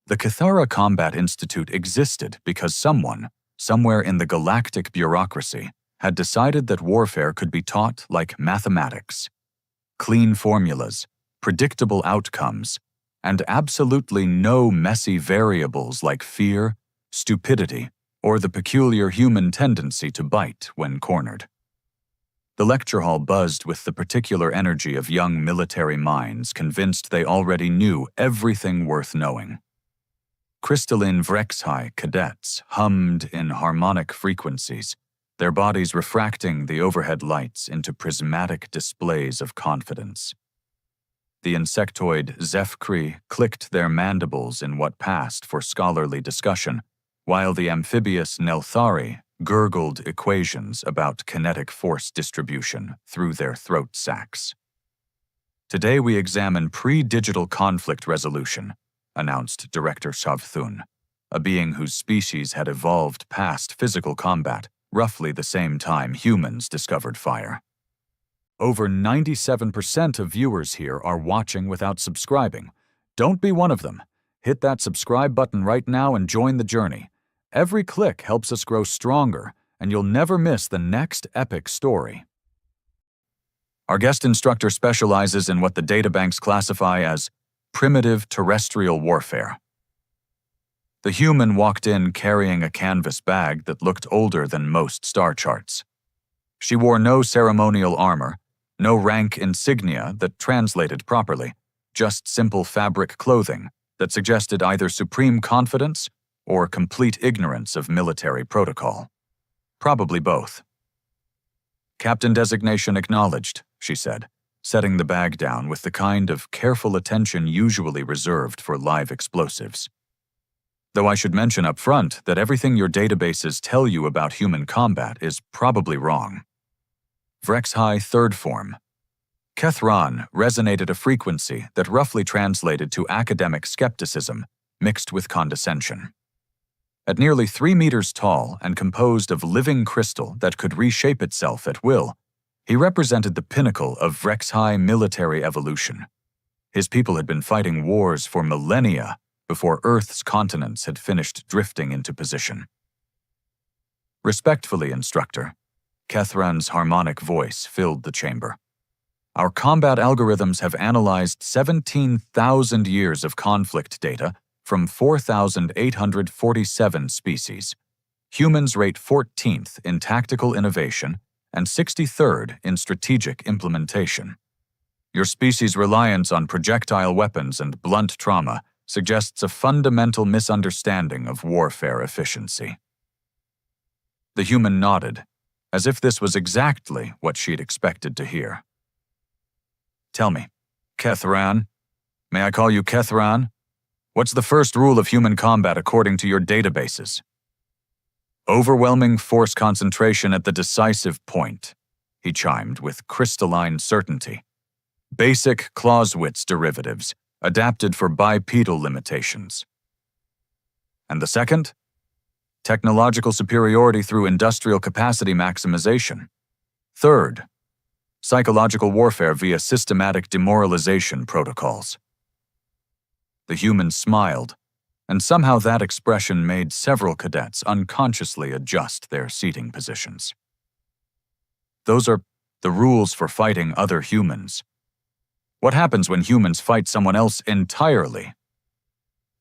The Cathara Combat Institute existed because someone, somewhere in the galactic bureaucracy, had decided that warfare could be taught like mathematics. Clean formulas, predictable outcomes, and absolutely no messy variables like fear, stupidity, or the peculiar human tendency to bite when cornered. The lecture hall buzzed with the particular energy of young military minds convinced they already knew everything worth knowing. Crystalline Vrexhai cadets hummed in harmonic frequencies, their bodies refracting the overhead lights into prismatic displays of confidence. The insectoid Zefkri clicked their mandibles in what passed for scholarly discussion, while the amphibious Nelthari gurgled equations about kinetic force distribution through their throat sacs. Today we examine pre-digital conflict resolution, announced Director Shavthun, a being whose species had evolved past physical combat, roughly the same time humans discovered fire. Over 97% of viewers here are watching without subscribing. Don't be one of them. Hit that subscribe button right now and join the journey. Every click helps us grow stronger, and you'll never miss the next epic story. Our guest instructor specializes in what the databanks classify as primitive terrestrial warfare. The human walked in carrying a canvas bag that looked older than most star charts. She wore no ceremonial armor, no rank insignia that translated properly, just simple fabric clothing that suggested either supreme confidence or complete ignorance of military protocol. Probably both. "Captain designation acknowledged," she said, setting the bag down with the kind of careful attention usually reserved for live explosives. Though I should mention up front that everything your databases tell you about human combat is probably wrong. Vrexhai Third Form. Kethran resonated a frequency that roughly translated to academic skepticism mixed with condescension. At nearly 3 meters tall and composed of living crystal that could reshape itself at will, he represented the pinnacle of Vrexhai military evolution. His people had been fighting wars for millennia before Earth's continents had finished drifting into position. "Respectfully, instructor," Kethran's harmonic voice filled the chamber. "Our combat algorithms have analyzed 17,000 years of conflict data from 4,847 species. Humans rate 14th in tactical innovation and 63rd in strategic implementation. Your species' reliance on projectile weapons and blunt trauma suggests a fundamental misunderstanding of warfare efficiency." The human nodded, as if this was exactly what she'd expected to hear. "Tell me, Kethran, may I call you Kethran? What's the first rule of human combat according to your databases?" "Overwhelming force concentration at the decisive point," he chimed with crystalline certainty. "Basic Clausewitz derivatives, adapted for bipedal limitations." "And the second?" "Technological superiority through industrial capacity maximization. Third, psychological warfare via systematic demoralization protocols." The human smiled, and somehow that expression made several cadets unconsciously adjust their seating positions. "Those are the rules for fighting other humans. What happens when humans fight someone else entirely?"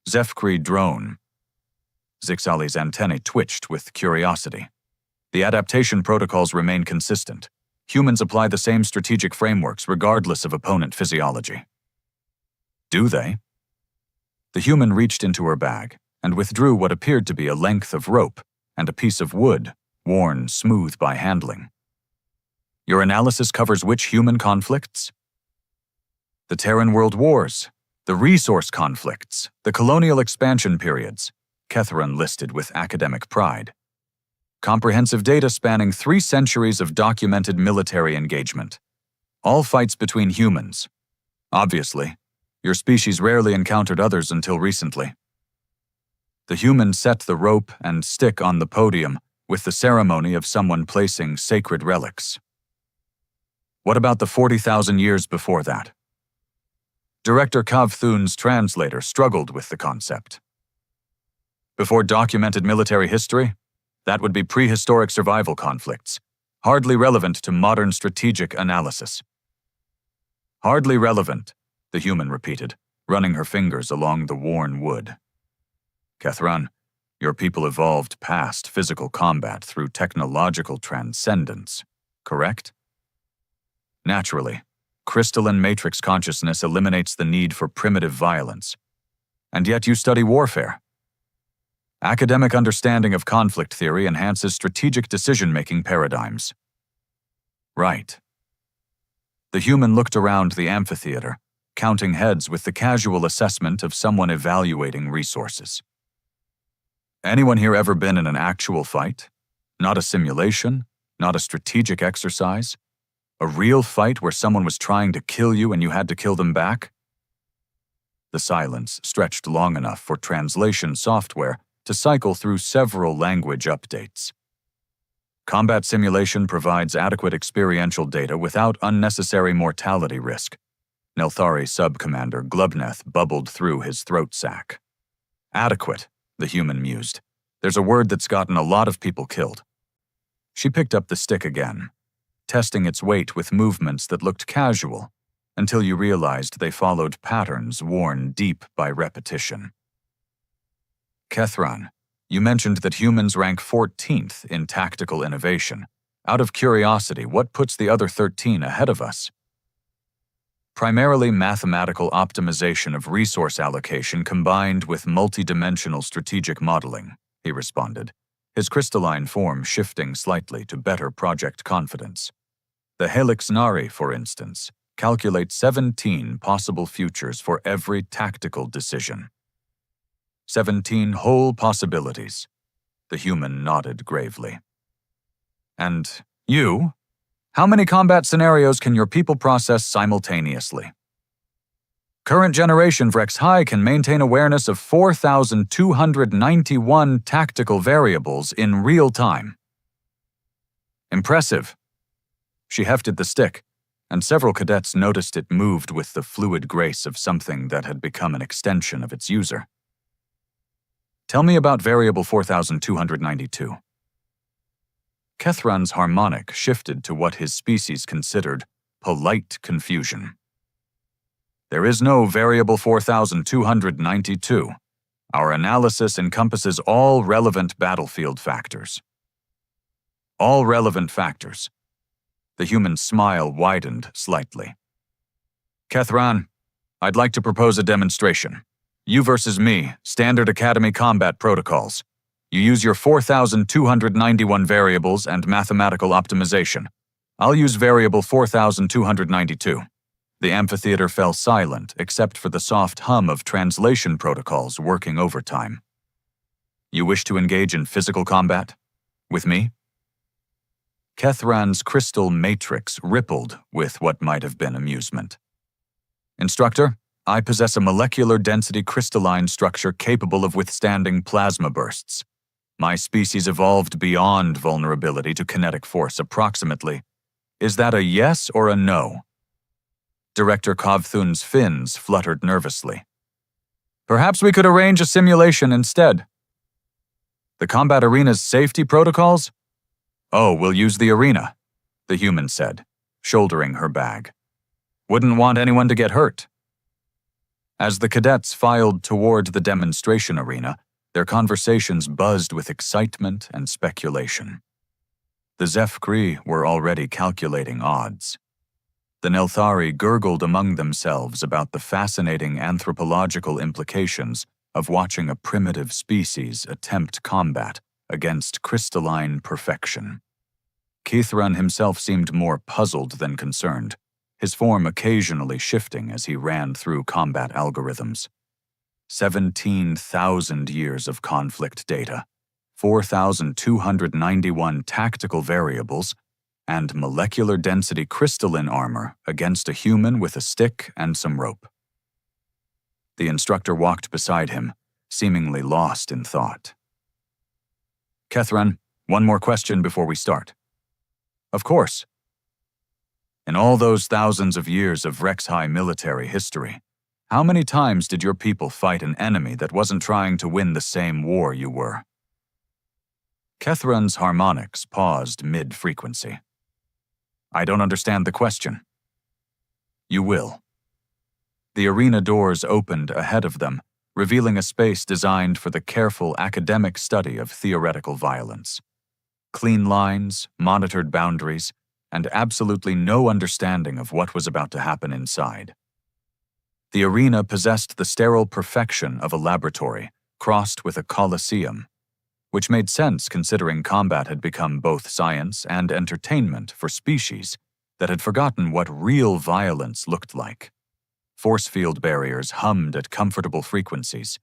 Zefkri drone. Zixali's antennae twitched with curiosity. "The adaptation protocols remain consistent. Humans apply the same strategic frameworks regardless of opponent physiology." "Do they?" The human reached into her bag and withdrew what appeared to be a length of rope and a piece of wood, worn smooth by handling. "Your analysis covers which human conflicts?" "The Terran World Wars, the resource conflicts, the colonial expansion periods," Kethran listed with academic pride. "Comprehensive data spanning 3 centuries of documented military engagement. All fights between humans. Obviously, your species rarely encountered others until recently." The human set the rope and stick on the podium with the ceremony of someone placing sacred relics. "What about the 40,000 years before that?" Director Kavthun's translator struggled with the concept. Before documented military history, that would be prehistoric survival conflicts, hardly relevant to modern strategic analysis. Hardly relevant, the human repeated, running her fingers along the worn wood. Kethran, your people evolved past physical combat through technological transcendence, correct? Naturally, crystalline matrix consciousness eliminates the need for primitive violence. And yet you study warfare. Academic understanding of conflict theory enhances strategic decision-making paradigms. Right. The human looked around the amphitheater, counting heads with the casual assessment of someone evaluating resources. Anyone here ever been in an actual fight? Not a simulation, not a strategic exercise? A real fight where someone was trying to kill you and you had to kill them back? The silence stretched long enough for translation software to cycle through several language updates. Combat simulation provides adequate experiential data without unnecessary mortality risk. Nelthari Sub-Commander Glubneth bubbled through his throat sac. Adequate, the human mused. There's a word that's gotten a lot of people killed. She picked up the stick again, testing its weight with movements that looked casual, until you realized they followed patterns worn deep by repetition. Kethran, you mentioned that humans rank 14th in tactical innovation. Out of curiosity, what puts the other 13 ahead of us? Primarily mathematical optimization of resource allocation combined with multidimensional strategic modeling, he responded, his crystalline form shifting slightly to better project confidence. The Helix Nari, for instance, calculates 17 possible futures for every tactical decision. 17 whole possibilities. The human nodded gravely. And you? How many combat scenarios can your people process simultaneously? Current generation HFY can maintain awareness of 4,291 tactical variables in real time. Impressive. She hefted the stick, and several cadets noticed it moved with the fluid grace of something that had become an extension of its user. Tell me about variable 4292. Kethran's harmonic shifted to what his species considered polite confusion. There is no variable 4292. Our analysis encompasses all relevant battlefield factors. All relevant factors. The human smile widened slightly. Kethran, I'd like to propose a demonstration. You versus me, standard Academy combat protocols. You use your 4,291 variables and mathematical optimization. I'll use variable 4,292. The amphitheater fell silent except for the soft hum of translation protocols working overtime. You wish to engage in physical combat? With me? Kethran's crystal matrix rippled with what might have been amusement. Instructor, I possess a molecular density crystalline structure capable of withstanding plasma bursts. My species evolved beyond vulnerability to kinetic force approximately. Is that a yes or a no? Director Kovthun's fins fluttered nervously. Perhaps we could arrange a simulation instead. The combat arena's safety protocols? Oh, we'll use the arena, the human said, shouldering her bag. Wouldn't want anyone to get hurt. As the cadets filed toward the demonstration arena, their conversations buzzed with excitement and speculation. The Zeph-Kree were already calculating odds. The Nelthari gurgled among themselves about the fascinating anthropological implications of watching a primitive species attempt combat against crystalline perfection. Kethran himself seemed more puzzled than concerned, his form occasionally shifting as he ran through combat algorithms. 17,000 years of conflict data, 4,291 tactical variables, and molecular density crystalline armor against a human with a stick and some rope. The instructor walked beside him, seemingly lost in thought. Kethran, one more question before we start. Of course. In all those thousands of years of HFY military history, How many times did your people fight an enemy that wasn't trying to win the same war you were? Kethran's harmonics paused mid-frequency. I don't understand the question. You will. The arena doors opened ahead of them, revealing a space designed for the careful academic study of theoretical violence. Clean lines, monitored boundaries, and absolutely no understanding of what was about to happen inside. The arena possessed the sterile perfection of a laboratory, crossed with a coliseum, which made sense considering combat had become both science and entertainment for species that had forgotten what real violence looked like. Force field barriers hummed at comfortable frequencies,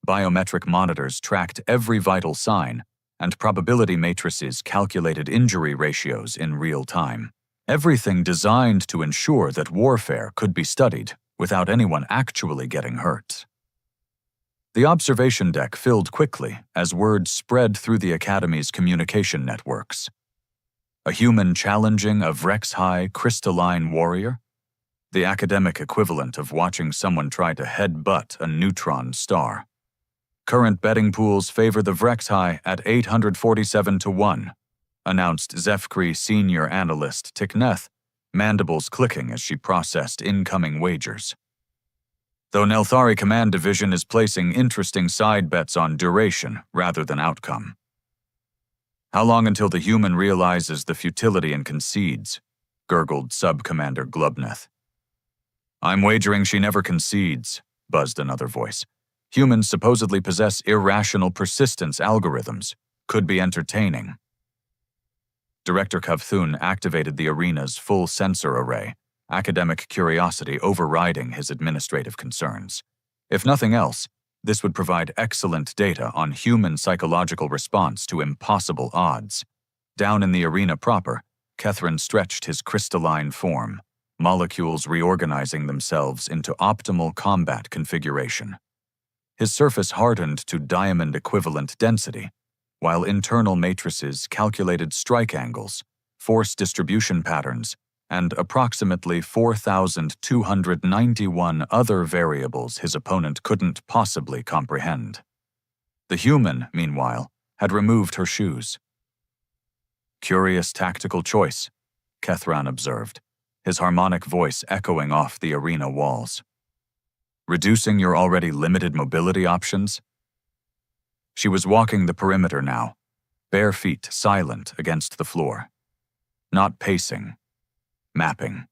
biometric monitors tracked every vital sign, and probability matrices calculated injury ratios in real time. Everything designed to ensure that warfare could be studied without anyone actually getting hurt. The observation deck filled quickly as word spread through the Academy's communication networks. A human challenging a Vrex-high crystalline warrior? The academic equivalent of watching someone try to headbutt a neutron star. Current betting pools favor the Vrex-high at 847 to 1, announced Zefkri senior analyst Tikneth, mandibles clicking as she processed incoming wagers. Though Nelthari Command Division is placing interesting side bets on duration rather than outcome. How long until the human realizes the futility and concedes? Gurgled Sub-Commander Glubneth. I'm wagering she never concedes, buzzed another voice. Humans supposedly possess irrational persistence algorithms. Could be entertaining. Director Kavthun activated the arena's full sensor array, academic curiosity overriding his administrative concerns. If nothing else, this would provide excellent data on human psychological response to impossible odds. Down in the arena proper, Kethran stretched his crystalline form, molecules reorganizing themselves into optimal combat configuration. His surface hardened to diamond-equivalent density, while internal matrices calculated strike angles, force distribution patterns, and approximately 4,291 other variables his opponent couldn't possibly comprehend. The human, meanwhile, had removed her shoes. Curious tactical choice, Kethran observed, his harmonic voice echoing off the arena walls. Reducing your already limited mobility options? She was walking the perimeter now, bare feet silent against the floor. Not pacing, mapping.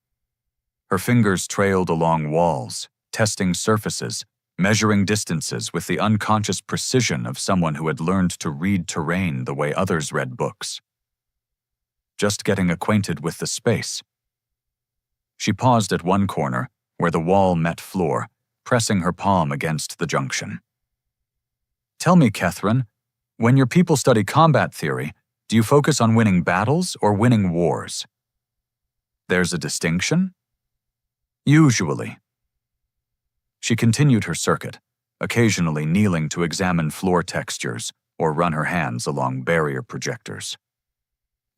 Her fingers trailed along walls, testing surfaces, measuring distances with the unconscious precision of someone who had learned to read terrain the way others read books. Just getting acquainted with the space. She paused at one corner, where the wall met floor, pressing her palm against the junction. Tell me, Kethran, when your people study combat theory, do you focus on winning battles or winning wars? There's a distinction? Usually. She continued her circuit, occasionally kneeling to examine floor textures or run her hands along barrier projectors.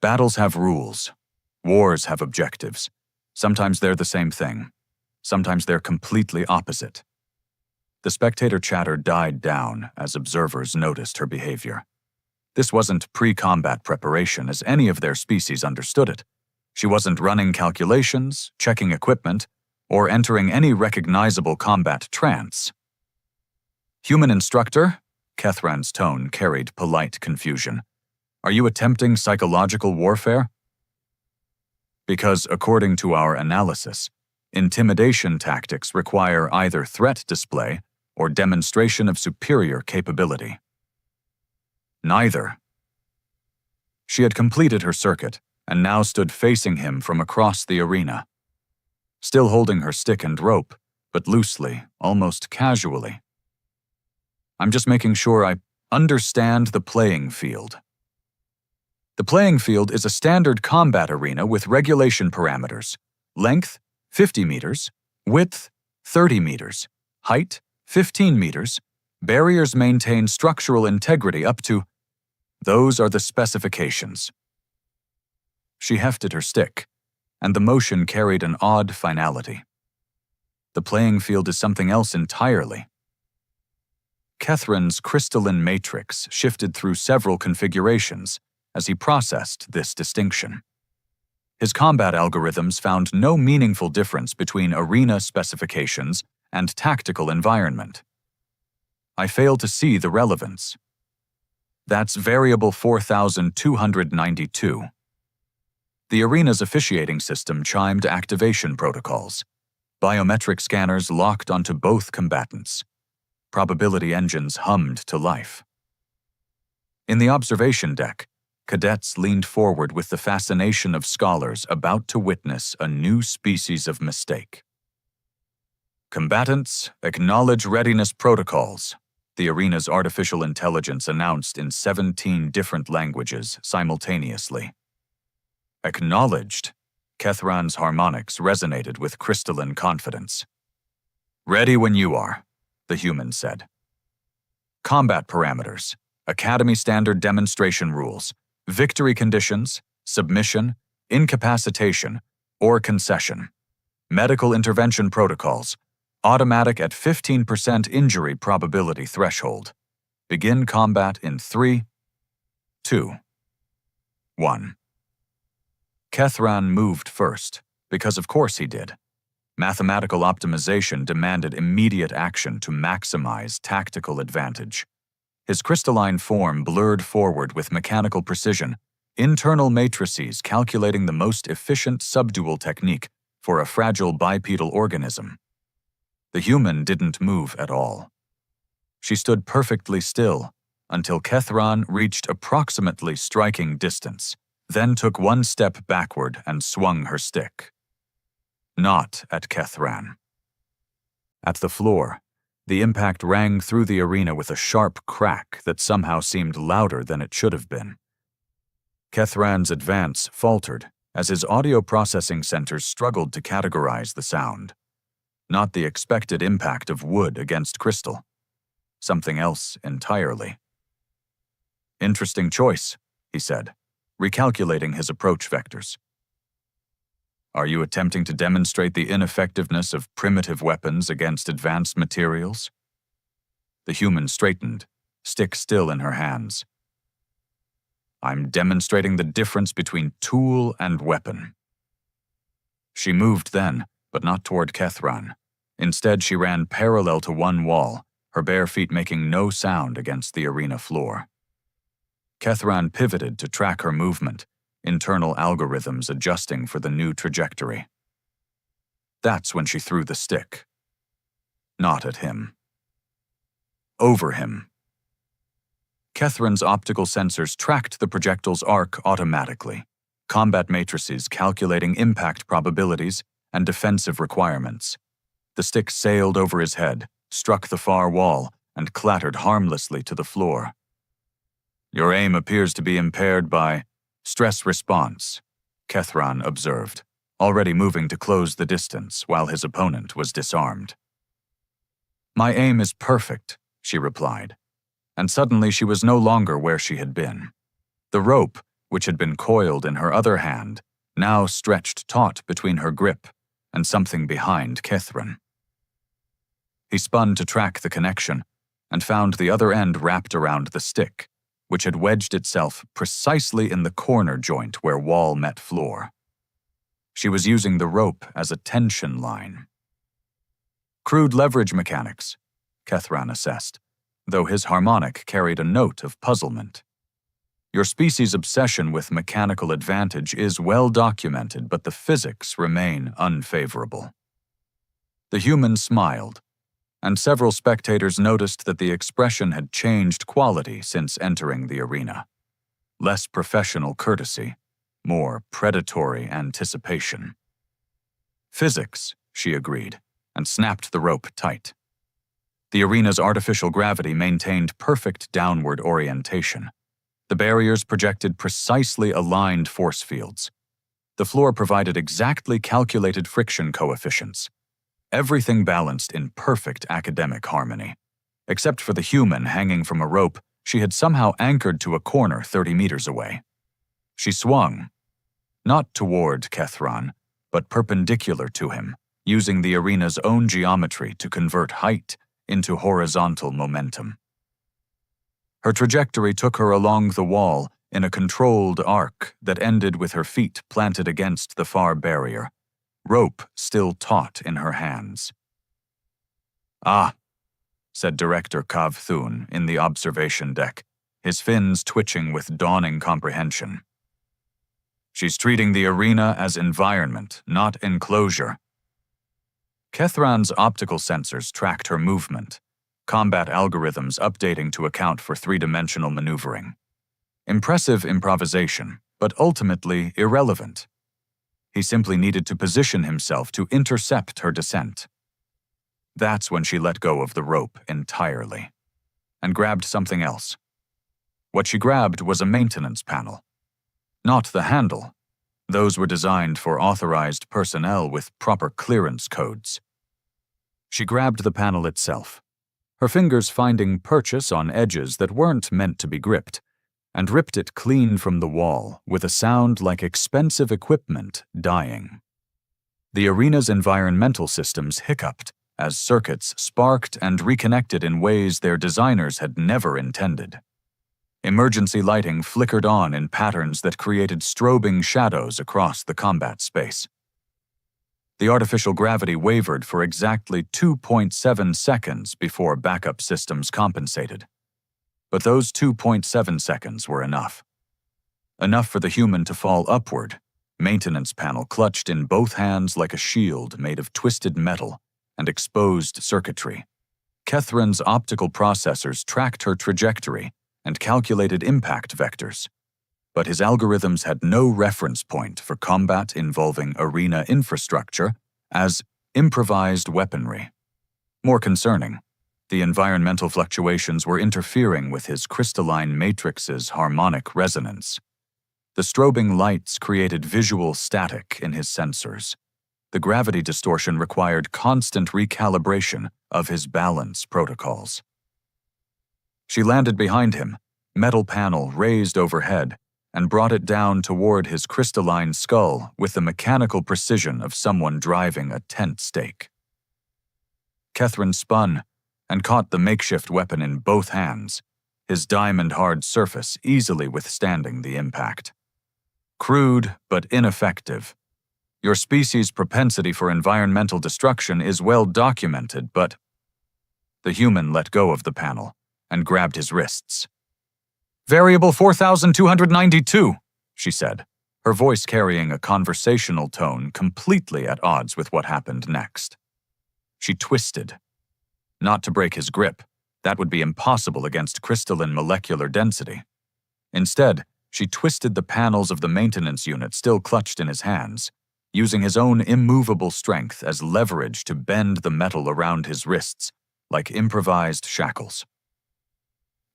Battles have rules. Wars have objectives. Sometimes they're the same thing. Sometimes they're completely opposite. The spectator chatter died down as observers noticed her behavior. This wasn't pre-combat preparation as any of their species understood it. She wasn't running calculations, checking equipment, or entering any recognizable combat trance. Human instructor, Kethran's tone carried polite confusion. Are you attempting psychological warfare? Because according to our analysis, intimidation tactics require either threat display or demonstration of superior capability. Neither. She had completed her circuit and now stood facing him from across the arena, still holding her stick and rope, but loosely, almost casually. I'm just making sure I understand the playing field. The playing field is a standard combat arena with regulation parameters. Length, 50 meters. Width, 30 meters. Height, 15 meters. Barriers maintain structural integrity up to... Those are the specifications. She hefted her stick, and the motion carried an odd finality. The playing field is something else entirely. Kethran's crystalline matrix shifted through several configurations as he processed this distinction. His combat algorithms found no meaningful difference between arena specifications and tactical environment. I failed to see the relevance. That's variable 4292. The arena's officiating system chimed activation protocols. Biometric scanners locked onto both combatants. Probability engines hummed to life. In the observation deck, cadets leaned forward with the fascination of scholars about to witness a new species of mistake. Combatants, acknowledge readiness protocols, the arena's artificial intelligence announced in 17 different languages simultaneously. Acknowledged, Kethran's harmonics resonated with crystalline confidence. Ready when you are, the human said. Combat parameters, Academy standard demonstration rules, victory conditions, submission, incapacitation, or concession. Medical intervention protocols, automatic at 15% injury probability threshold. Begin combat in 3, 2, 1. Kethran moved first, because of course he did. Mathematical optimization demanded immediate action to maximize tactical advantage. His crystalline form blurred forward with mechanical precision, internal matrices calculating the most efficient subdual technique for a fragile bipedal organism. The human didn't move at all. She stood perfectly still until Kethran reached approximately striking distance, then took one step backward and swung her stick. Not at Kethran. At the floor, the impact rang through the arena with a sharp crack that somehow seemed louder than it should have been. Kethran's advance faltered as his audio processing centers struggled to categorize the sound. Not the expected impact of wood against crystal. Something else entirely. Interesting choice, he said, recalculating his approach vectors. Are you attempting to demonstrate the ineffectiveness of primitive weapons against advanced materials? The human straightened, stick still in her hands. I'm demonstrating the difference between tool and weapon. She moved then, but not toward Kethran. Instead, she ran parallel to one wall, her bare feet making no sound against the arena floor. Kethran pivoted to track her movement, internal algorithms adjusting for the new trajectory. That's when she threw the stick. Not at him. Over him. Kethran's optical sensors tracked the projectile's arc automatically, combat matrices calculating impact probabilities and defensive requirements. The stick sailed over his head, struck the far wall, and clattered harmlessly to the floor. Your aim appears to be impaired by stress response, Kethran observed, already moving to close the distance while his opponent was disarmed. My aim is perfect, she replied, and suddenly she was no longer where she had been. The rope, which had been coiled in her other hand, now stretched taut between her grip and something behind Kethran. He spun to track the connection and found the other end wrapped around the stick, which had wedged itself precisely in the corner joint where wall met floor. She was using the rope as a tension line. Crude leverage mechanics, Kethran assessed, though his harmonic carried a note of puzzlement. Your species' obsession with mechanical advantage is well documented, but the physics remain unfavorable. The human smiled, and several spectators noticed that the expression had changed quality since entering the arena. Less professional courtesy, more predatory anticipation. Physics, she agreed, and snapped the rope tight. The arena's artificial gravity maintained perfect downward orientation. The barriers projected precisely aligned force fields. The floor provided exactly calculated friction coefficients. Everything balanced in perfect academic harmony. Except for the human hanging from a rope she had somehow anchored to a corner 30 meters away. She swung, not toward Kethran, but perpendicular to him, using the arena's own geometry to convert height into horizontal momentum. Her trajectory took her along the wall in a controlled arc that ended with her feet planted against the far barrier, rope still taut in her hands. "Ah," said Director Kav Thun in the observation deck, his fins twitching with dawning comprehension. "She's treating the arena as environment, not enclosure." Kethran's optical sensors tracked her movement, combat algorithms updating to account for three-dimensional maneuvering. Impressive improvisation, but ultimately irrelevant. He simply needed to position himself to intercept her descent. That's when she let go of the rope entirely, and grabbed something else. What she grabbed was a maintenance panel. Not the handle. Those were designed for authorized personnel with proper clearance codes. She grabbed the panel itself, her fingers finding purchase on edges that weren't meant to be gripped, and ripped it clean from the wall with a sound like expensive equipment dying. The arena's environmental systems hiccuped as circuits sparked and reconnected in ways their designers had never intended. Emergency lighting flickered on in patterns that created strobing shadows across the combat space. The artificial gravity wavered for exactly 2.7 seconds before backup systems compensated. But those 2.7 seconds were enough. Enough for the human to fall upward, maintenance panel clutched in both hands like a shield made of twisted metal and exposed circuitry. Kethran's optical processors tracked her trajectory and calculated impact vectors, but his algorithms had no reference point for combat involving arena infrastructure as improvised weaponry. More concerning, the environmental fluctuations were interfering with his crystalline matrix's harmonic resonance. The strobing lights created visual static in his sensors. The gravity distortion required constant recalibration of his balance protocols. She landed behind him, metal panel raised overhead, and brought it down toward his crystalline skull with the mechanical precision of someone driving a tent stake. Kethran spun and caught the makeshift weapon in both hands, his diamond-hard surface easily withstanding the impact. Crude but ineffective. Your species' propensity for environmental destruction is well documented, but... The human let go of the panel and grabbed his wrists. "Variable 4292, she said, her voice carrying a conversational tone completely at odds with what happened next. She twisted. Not to break his grip, that would be impossible against crystalline molecular density. Instead, she twisted the panels of the maintenance unit still clutched in his hands, using his own immovable strength as leverage to bend the metal around his wrists like improvised shackles.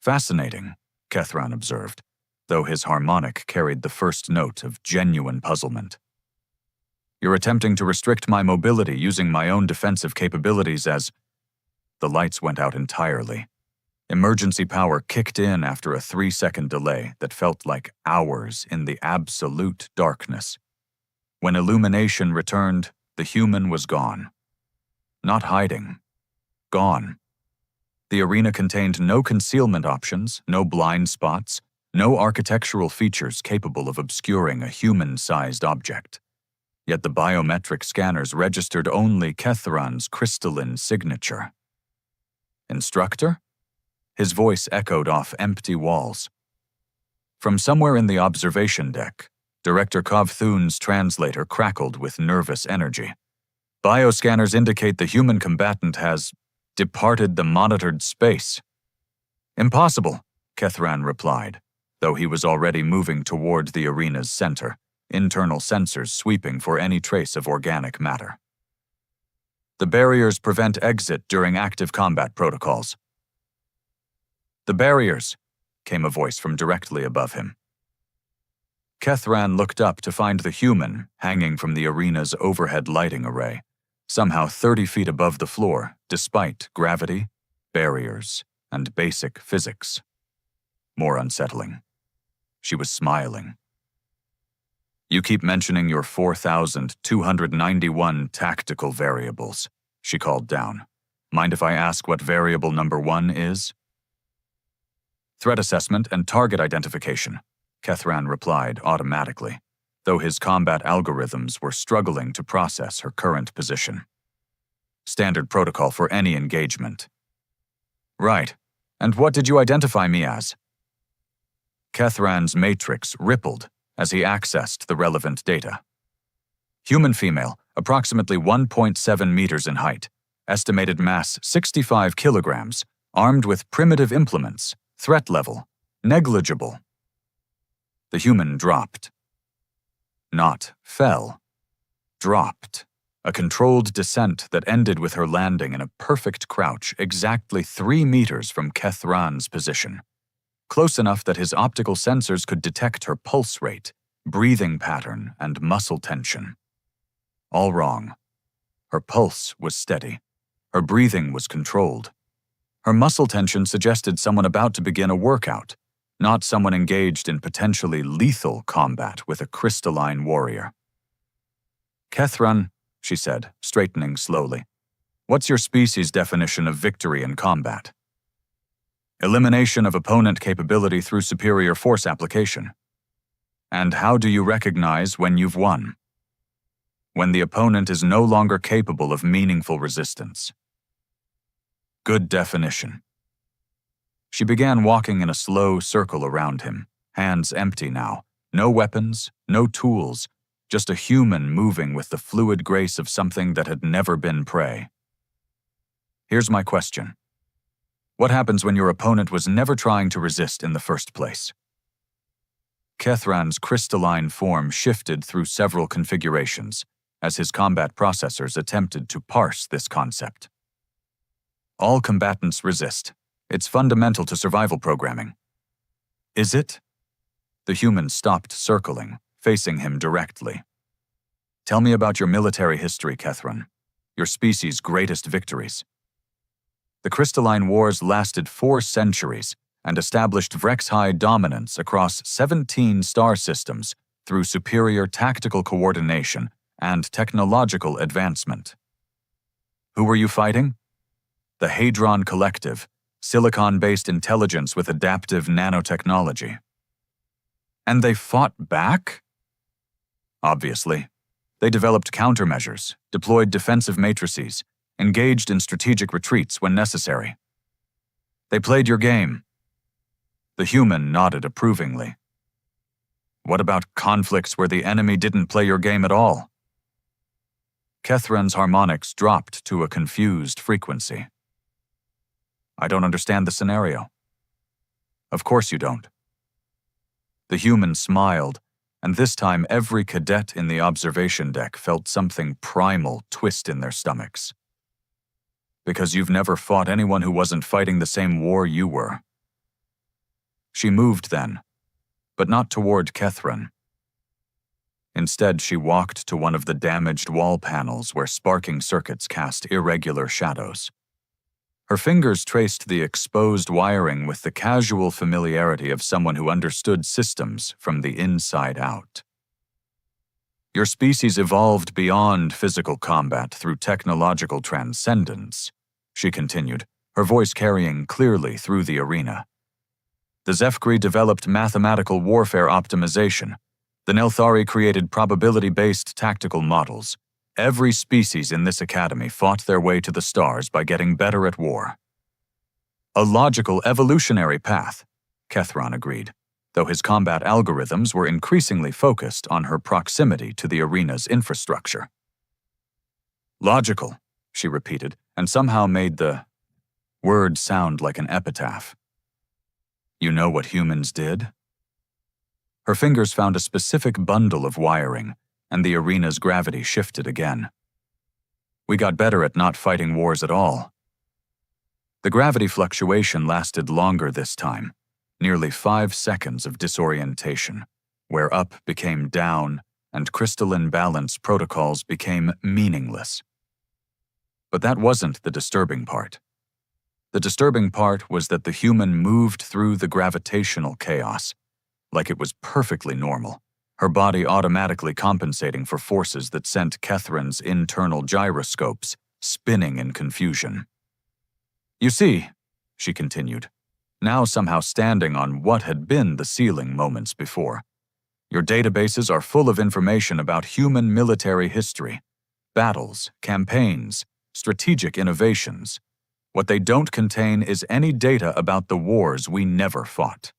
Fascinating, Kethran observed, though his harmonic carried the first note of genuine puzzlement. You're attempting to restrict my mobility using my own defensive capabilities as... The lights went out entirely. Emergency power kicked in after a 3-second delay that felt like hours in the absolute darkness. When illumination returned, the human was gone. Not hiding. Gone. The arena contained no concealment options, no blind spots, no architectural features capable of obscuring a human-sized object. Yet the biometric scanners registered only Kethran's crystalline signature. Instructor? His voice echoed off empty walls. From somewhere in the observation deck, Director Kovthun's translator crackled with nervous energy. Bioscanners indicate the human combatant has departed the monitored space. Impossible, Kethran replied, though he was already moving toward the arena's center, internal sensors sweeping for any trace of organic matter. The barriers prevent exit during active combat protocols. The barriers, came a voice from directly above him. Kethran looked up to find the human hanging from the arena's overhead lighting array, somehow 30 feet above the floor, despite gravity, barriers, and basic physics. More unsettling. She was smiling. You keep mentioning your 4,291 tactical variables, she called down. Mind if I ask what variable number 1 is? Threat assessment and target identification, Kethran replied automatically, though his combat algorithms were struggling to process her current position. Standard protocol for any engagement. Right. And what did you identify me as? Kethran's matrix rippled as he accessed the relevant data. Human female, approximately 1.7 meters in height, estimated mass 65 kilograms, armed with primitive implements, threat level, negligible. The human dropped. Not fell. Dropped. A controlled descent that ended with her landing in a perfect crouch exactly 3 meters from Kethran's position. Close enough that his optical sensors could detect her pulse rate, breathing pattern, and muscle tension. All wrong. Her pulse was steady. Her breathing was controlled. Her muscle tension suggested someone about to begin a workout, not someone engaged in potentially lethal combat with a crystalline warrior. Kethran, she said, straightening slowly, what's your species' definition of victory in combat? Elimination of opponent capability through superior force application. And how do you recognize when you've won? When the opponent is no longer capable of meaningful resistance. Good definition. She began walking in a slow circle around him, hands empty now, no weapons, no tools, just a human moving with the fluid grace of something that had never been prey. Here's my question. What happens when your opponent was never trying to resist in the first place? Kethran's crystalline form shifted through several configurations as his combat processors attempted to parse this concept. All combatants resist. It's fundamental to survival programming. Is it? The human stopped circling, facing him directly. Tell me about your military history, Kethran. Your species' greatest victories. The crystalline wars lasted 4 centuries and established Vrexhigh dominance across 17 star systems through superior tactical coordination and technological advancement. Who were you fighting? The Hadron Collective, silicon-based intelligence with adaptive nanotechnology. And they fought back? Obviously. They developed countermeasures, deployed defensive matrices, engaged in strategic retreats when necessary. They played your game. The human nodded approvingly. What about conflicts where the enemy didn't play your game at all? Kethran's harmonics dropped to a confused frequency. I don't understand the scenario. Of course you don't. The human smiled, and this time every cadet in the observation deck felt something primal twist in their stomachs. Because you've never fought anyone who wasn't fighting the same war you were. She moved then, but not toward Kethran. Instead, she walked to one of the damaged wall panels where sparking circuits cast irregular shadows. Her fingers traced the exposed wiring with the casual familiarity of someone who understood systems from the inside out. Your species evolved beyond physical combat through technological transcendence, she continued, her voice carrying clearly through the arena. The Zefkri developed mathematical warfare optimization. The Nelthari created probability-based tactical models. Every species in this academy fought their way to the stars by getting better at war. A logical evolutionary path, Kethran agreed, though his combat algorithms were increasingly focused on her proximity to the arena's infrastructure. Logical, she repeated, and somehow made the word sound like an epitaph. You know what humans did? Her fingers found a specific bundle of wiring, and the arena's gravity shifted again. We got better at not fighting wars at all. The gravity fluctuation lasted longer this time, nearly 5 seconds of disorientation, where up became down and crystalline balance protocols became meaningless. But that wasn't the disturbing part. The disturbing part was that the human moved through the gravitational chaos, like it was perfectly normal, her body automatically compensating for forces that sent Catherine's internal gyroscopes spinning in confusion. "You see," she continued, now somehow standing on what had been the ceiling moments before, "your databases are full of information about human military history, battles, campaigns, strategic innovations. What they don't contain is any data about the wars we never fought."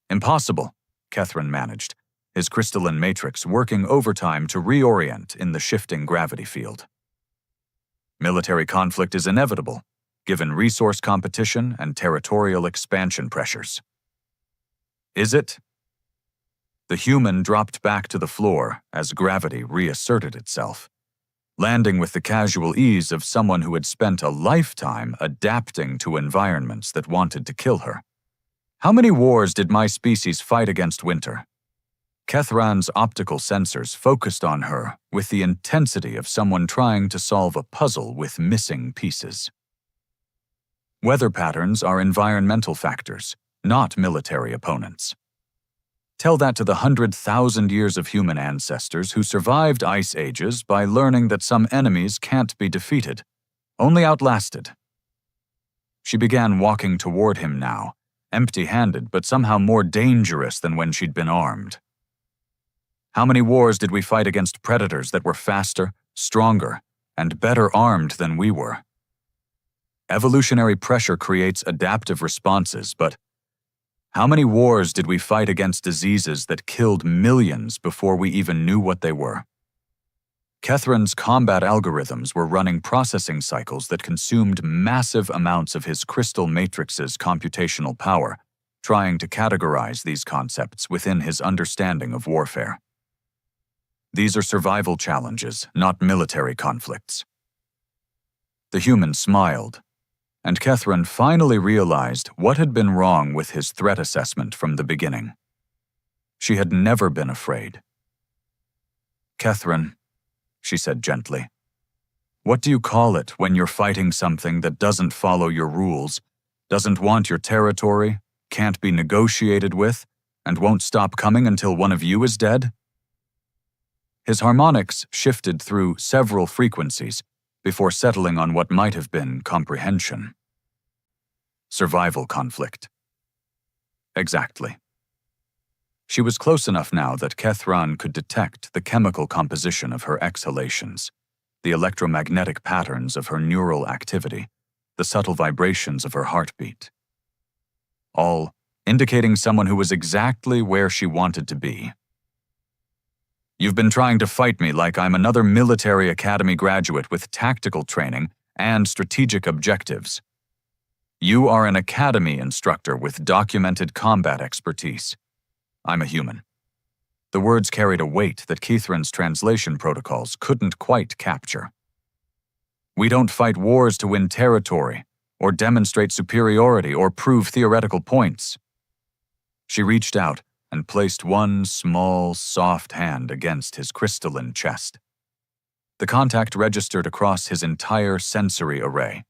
"Impossible," Catherine managed, his crystalline matrix working overtime to reorient in the shifting gravity field. "Military conflict is inevitable, given resource competition and territorial expansion pressures." "Is it?" The human dropped back to the floor as gravity reasserted itself, landing with the casual ease of someone who had spent a lifetime adapting to environments that wanted to kill her. "How many wars did my species fight against winter?" Kethran's optical sensors focused on her with the intensity of someone trying to solve a puzzle with missing pieces. Weather patterns are environmental factors, not military opponents. Tell that to the 100,000 years of human ancestors who survived ice ages by learning that some enemies can't be defeated, only outlasted. She began walking toward him now, empty-handed but somehow more dangerous than when she'd been armed. "How many wars did we fight against predators that were faster, stronger, and better armed than we were? Evolutionary pressure creates adaptive responses, but how many wars did we fight against diseases that killed millions before we even knew what they were?" Kethran's combat algorithms were running processing cycles that consumed massive amounts of his crystal matrix's computational power, trying to categorize these concepts within his understanding of warfare. "These are survival challenges, not military conflicts." The human smiled, and Kethran finally realized what had been wrong with his threat assessment from the beginning. She had never been afraid. "Kethran," she said gently, "what do you call it when you're fighting something that doesn't follow your rules, doesn't want your territory, can't be negotiated with, and won't stop coming until one of you is dead?" His harmonics shifted through several frequencies before settling on what might have been comprehension. "Survival conflict." Exactly. She was close enough now that Kethran could detect the chemical composition of her exhalations, the electromagnetic patterns of her neural activity, the subtle vibrations of her heartbeat. All indicating someone who was exactly where she wanted to be. "You've been trying to fight me like I'm another military academy graduate with tactical training and strategic objectives. You are an academy instructor with documented combat expertise. I'm a human." The words carried a weight that Kethran's translation protocols couldn't quite capture. "We don't fight wars to win territory, or demonstrate superiority or prove theoretical points." She reached out and placed one small, soft hand against his crystalline chest. The contact registered across his entire sensory array: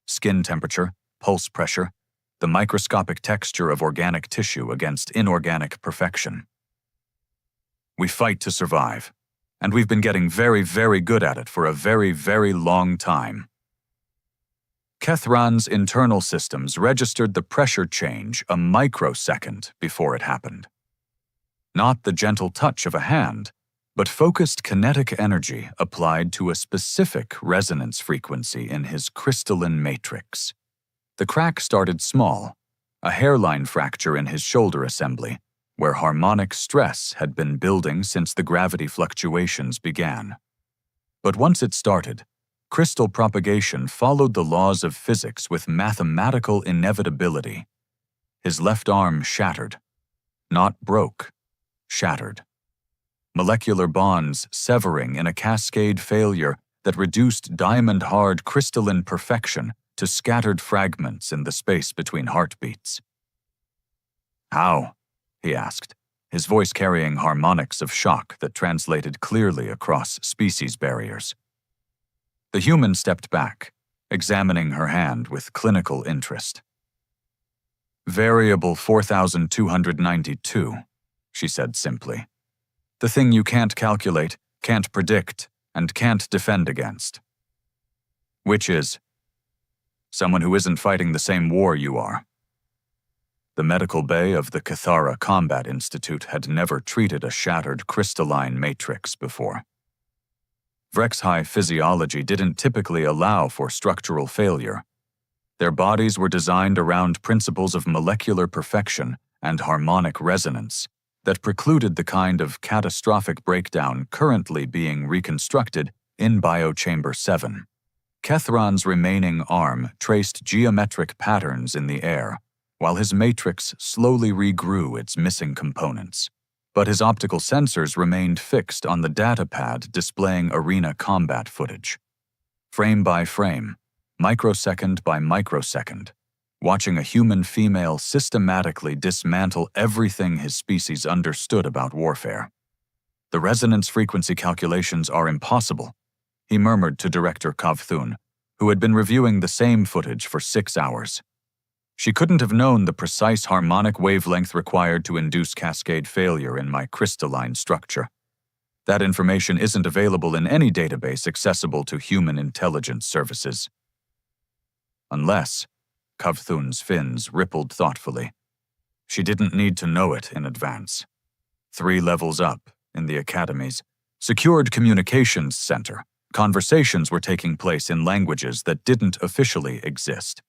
skin temperature, pulse pressure, the microscopic texture of organic tissue against inorganic perfection. "We fight to survive, and we've been getting very, very good at it for a very, very long time." Kethran's internal systems registered the pressure change a microsecond before it happened. Not the gentle touch of a hand, but focused kinetic energy applied to a specific resonance frequency in his crystalline matrix. The crack started small, a hairline fracture in his shoulder assembly, where harmonic stress had been building since the gravity fluctuations began. But once it started, crystal propagation followed the laws of physics with mathematical inevitability. His left arm shattered, not broke. Shattered. Molecular bonds severing in a cascade failure that reduced diamond-hard crystalline perfection to scattered fragments in the space between heartbeats. "How?" he asked, his voice carrying harmonics of shock that translated clearly across species barriers. The human stepped back, examining her hand with clinical interest. "Variable 4292. She said simply. The thing you can't calculate, can't predict, and can't defend against. Which is someone who isn't fighting the same war you are. The medical bay of the Cathara Combat Institute had never treated a shattered crystalline matrix before. Vrexhigh physiology didn't typically allow for structural failure. Their bodies were designed around principles of molecular perfection and harmonic resonance that precluded the kind of catastrophic breakdown currently being reconstructed in Biochamber 7. Kethron's remaining arm traced geometric patterns in the air, while his matrix slowly regrew its missing components. But his optical sensors remained fixed on the datapad displaying arena combat footage. Frame by frame, microsecond by microsecond, watching a human female systematically dismantle everything his species understood about warfare. "The resonance frequency calculations are impossible," he murmured to Director Kavthun, who had been reviewing the same footage for 6 hours. She couldn't have known the precise harmonic wavelength required to induce cascade failure in my crystalline structure. That information isn't available in any database accessible to human intelligence services. Unless, Kavthun's fins rippled thoughtfully. She didn't need to know it in advance. 3 levels up, in the Academy's Secured Communications Center, conversations were taking place in languages that didn't officially exist.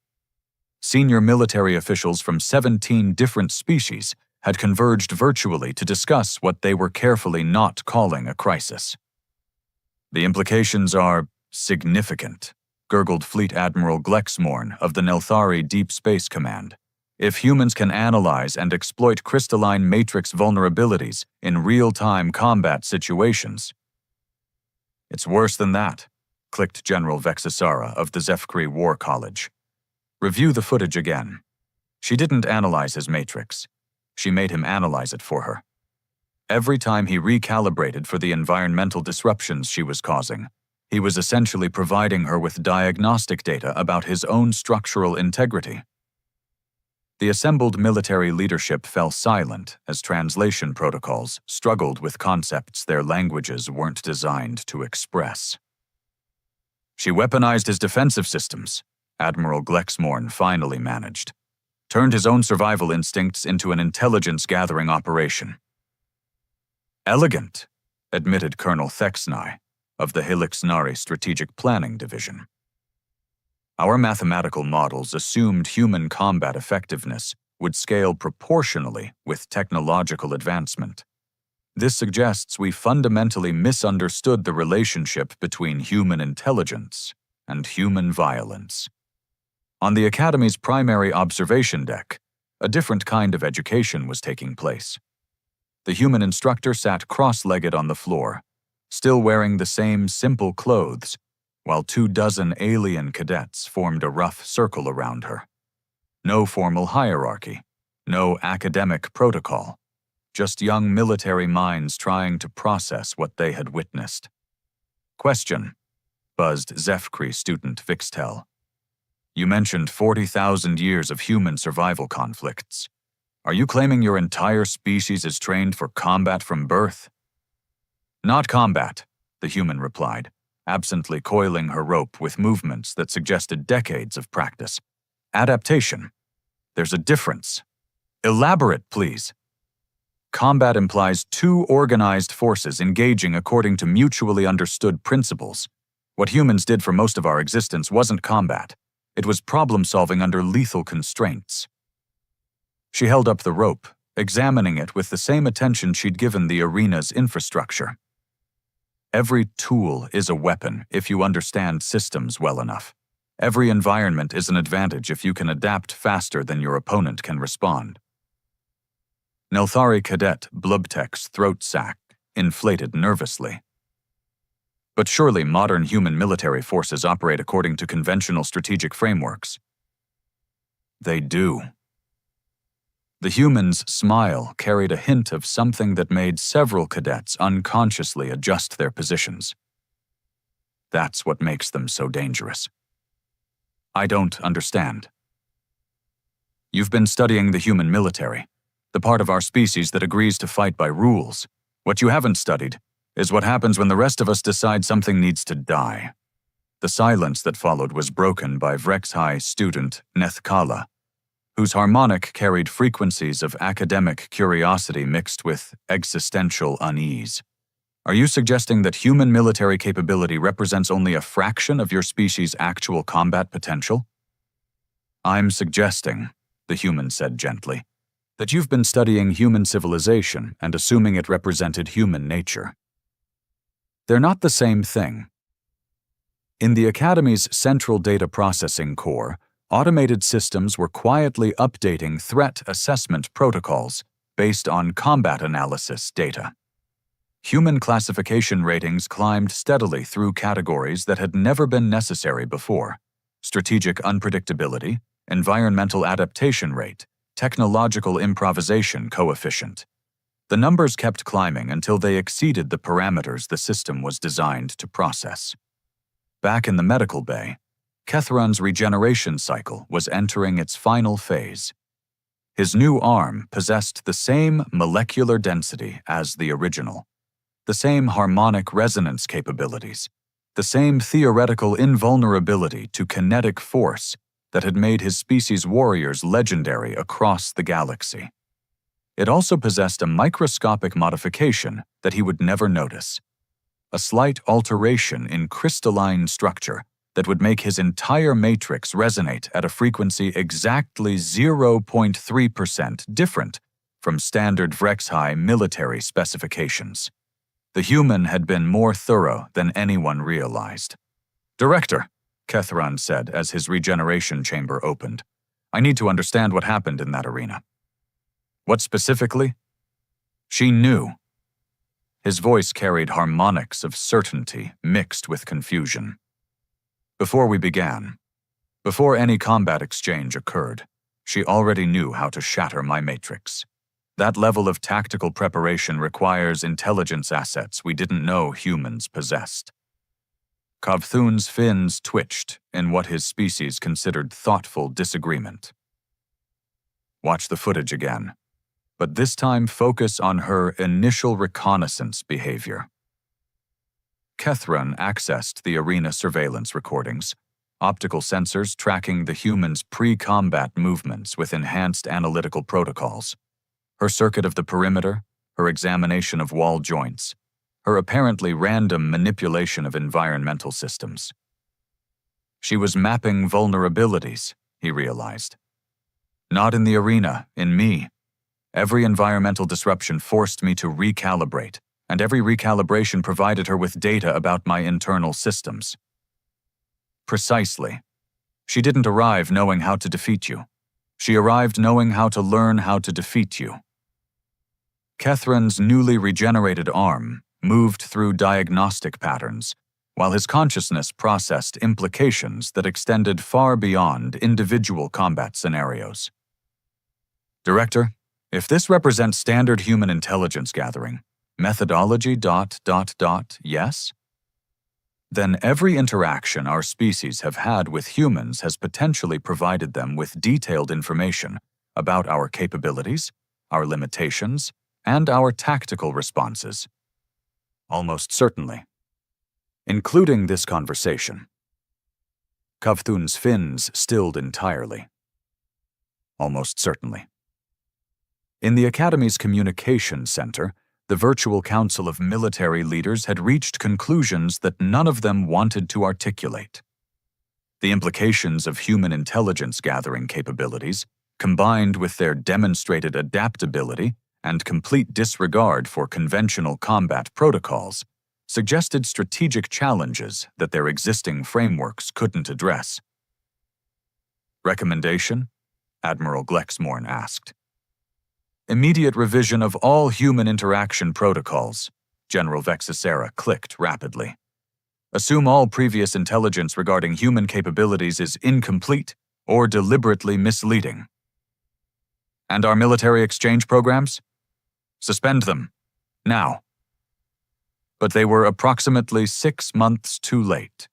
Senior military officials from 17 different species had converged virtually to discuss what they were carefully not calling a crisis. "The implications are significant," gurgled Fleet Admiral Glexmorn of the Nelthari Deep Space Command. "If humans can analyze and exploit crystalline matrix vulnerabilities in real-time combat situations." "It's worse than that," clicked General Vexasara of the Zefkri War College. "Review the footage again." She didn't analyze his matrix. She made him analyze it for her. Every time he recalibrated for the environmental disruptions she was causing, he was essentially providing her with diagnostic data about his own structural integrity. The assembled military leadership fell silent as translation protocols struggled with concepts their languages weren't designed to express. "She weaponized his defensive systems," Admiral Glexmorn finally managed. "Turned his own survival instincts into an intelligence-gathering operation." "Elegant," admitted Colonel Thexnai of the Helixnari Strategic Planning Division. "Our mathematical models assumed human combat effectiveness would scale proportionally with technological advancement. This suggests we fundamentally misunderstood the relationship between human intelligence and human violence." On the Academy's primary observation deck, a different kind of education was taking place. The human instructor sat cross-legged on the floor, still wearing the same simple clothes, while 24 alien cadets formed a rough circle around her. No formal hierarchy, no academic protocol, just young military minds trying to process what they had witnessed. "Question," buzzed Zefkri student Vixtel. "You mentioned 40,000 years of human survival conflicts. Are you claiming your entire species is trained for combat from birth?" "Not combat," the human replied, absently coiling her rope with movements that suggested decades of practice. "Adaptation. There's a difference. Elaborate, please." "Combat implies 2 organized forces engaging according to mutually understood principles. What humans did for most of our existence wasn't combat. It was problem-solving under lethal constraints." She held up the rope, examining it with the same attention she'd given the arena's infrastructure. "Every tool is a weapon if you understand systems well enough. Every environment is an advantage if you can adapt faster than your opponent can respond." Nelthari cadet Blubtek's throat sac inflated nervously. "But surely modern human military forces operate according to conventional strategic frameworks." "They do." The human's smile carried a hint of something that made several cadets unconsciously adjust their positions. "That's what makes them so dangerous." "I don't understand." "You've been studying the human military, the part of our species that agrees to fight by rules, What you haven't studied is what happens when the rest of us decide something needs to die." The silence that followed was broken by Vrexhai student Nethkala, whose harmonic carried frequencies of academic curiosity mixed with existential unease. "Are you suggesting that human military capability represents only a fraction of your species' actual combat potential?" "I'm suggesting," the human said gently, "that you've been studying human civilization and assuming it represented human nature. They're not the same thing. In the Academy's central data processing core, automated systems were quietly updating threat assessment protocols based on combat analysis data. Human classification ratings climbed steadily through categories that had never been necessary before: strategic unpredictability, environmental adaptation rate, technological improvisation coefficient. The numbers kept climbing until they exceeded the parameters the system was designed to process. Back in the medical bay, Kethrun's regeneration cycle was entering its final phase. His new arm possessed the same molecular density as the original, the same harmonic resonance capabilities, the same theoretical invulnerability to kinetic force that had made his species' warriors legendary across the galaxy. It also possessed a microscopic modification that he would never notice: a slight alteration in crystalline structure that would make his entire matrix resonate at a frequency exactly 0.3% different from standard Vrexhai military specifications. The human had been more thorough than anyone realized. "Director," Kethrun said as his regeneration chamber opened, "I need to understand what happened in that arena." "What specifically?" She knew. His voice carried harmonics of certainty mixed with confusion. "Before we began, before any combat exchange occurred, she already knew how to shatter my matrix. That level of tactical preparation requires intelligence assets we didn't know humans possessed." Kavthun's fins twitched in what his species considered thoughtful disagreement. "Watch the footage again, but this time focus on her initial reconnaissance behavior." Kethrun accessed the arena surveillance recordings, optical sensors tracking the human's pre-combat movements with enhanced analytical protocols. Her circuit of the perimeter, her examination of wall joints, her apparently random manipulation of environmental systems. She was mapping vulnerabilities, he realized. Not in the arena, in me. Every environmental disruption forced me to recalibrate, and every recalibration provided her with data about my internal systems. Precisely. She didn't arrive knowing how to defeat you. She arrived knowing how to learn how to defeat you. Kethrun's newly regenerated arm moved through diagnostic patterns, while his consciousness processed implications that extended far beyond individual combat scenarios. "Director, if this represents standard human intelligence gathering, methodology ... yes? Then every interaction our species have had with humans has potentially provided them with detailed information about our capabilities, our limitations, and our tactical responses." "Almost certainly. Including this conversation." Kavthun's fins stilled entirely. "Almost certainly." In the Academy's communication center, the Virtual Council of Military Leaders had reached conclusions that none of them wanted to articulate. The implications of human intelligence gathering capabilities, combined with their demonstrated adaptability and complete disregard for conventional combat protocols, suggested strategic challenges that their existing frameworks couldn't address. "Recommendation?" Admiral Glexmorn asked. "Immediate revision of all human interaction protocols," General Vexisera clicked rapidly. "Assume all previous intelligence regarding human capabilities is incomplete or deliberately misleading. And our military exchange programs? Suspend them. Now." But they were approximately 6 months too late.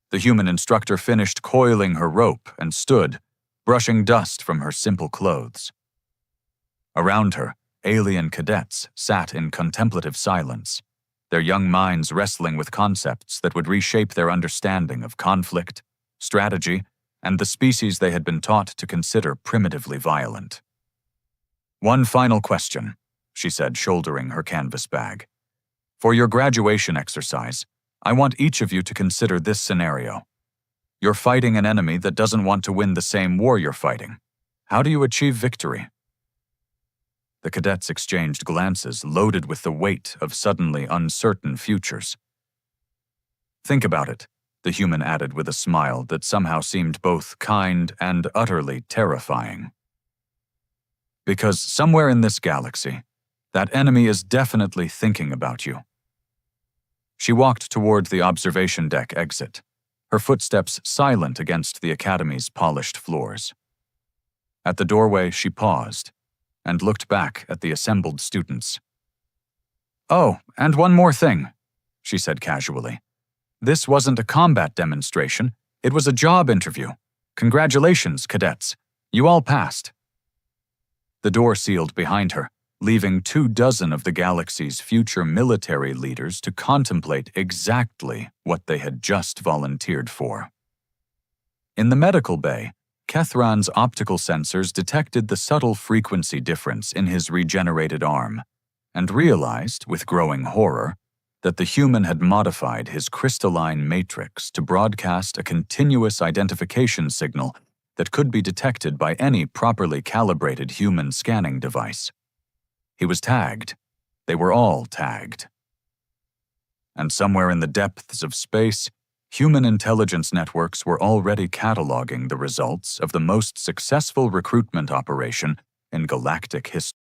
The human instructor finished coiling her rope and stood, brushing dust from her simple clothes. Around her, alien cadets sat in contemplative silence, their young minds wrestling with concepts that would reshape their understanding of conflict, strategy, and the species they had been taught to consider primitively violent. "One final question," she said, shouldering her canvas bag. "For your graduation exercise, I want each of you to consider this scenario. You're fighting an enemy that doesn't want to win the same war you're fighting. How do you achieve victory?" The cadets exchanged glances loaded with the weight of suddenly uncertain futures. "Think about it," the human added with a smile that somehow seemed both kind and utterly terrifying. "Because somewhere in this galaxy, that enemy is definitely thinking about you." She walked toward the observation deck exit, her footsteps silent against the Academy's polished floors. At the doorway, she paused and looked back at the assembled students. "Oh, and one more thing," she said casually. "This wasn't a combat demonstration, it was a job interview. Congratulations, cadets. You all passed." The door sealed behind her, leaving 24 of the galaxy's future military leaders to contemplate exactly what they had just volunteered for. In the medical bay, Kethran's optical sensors detected the subtle frequency difference in his regenerated arm, and realized, with growing horror, that the human had modified his crystalline matrix to broadcast a continuous identification signal that could be detected by any properly calibrated human scanning device. He was tagged. They were all tagged. And somewhere in the depths of space, human intelligence networks were already cataloging the results of the most successful recruitment operation in galactic history.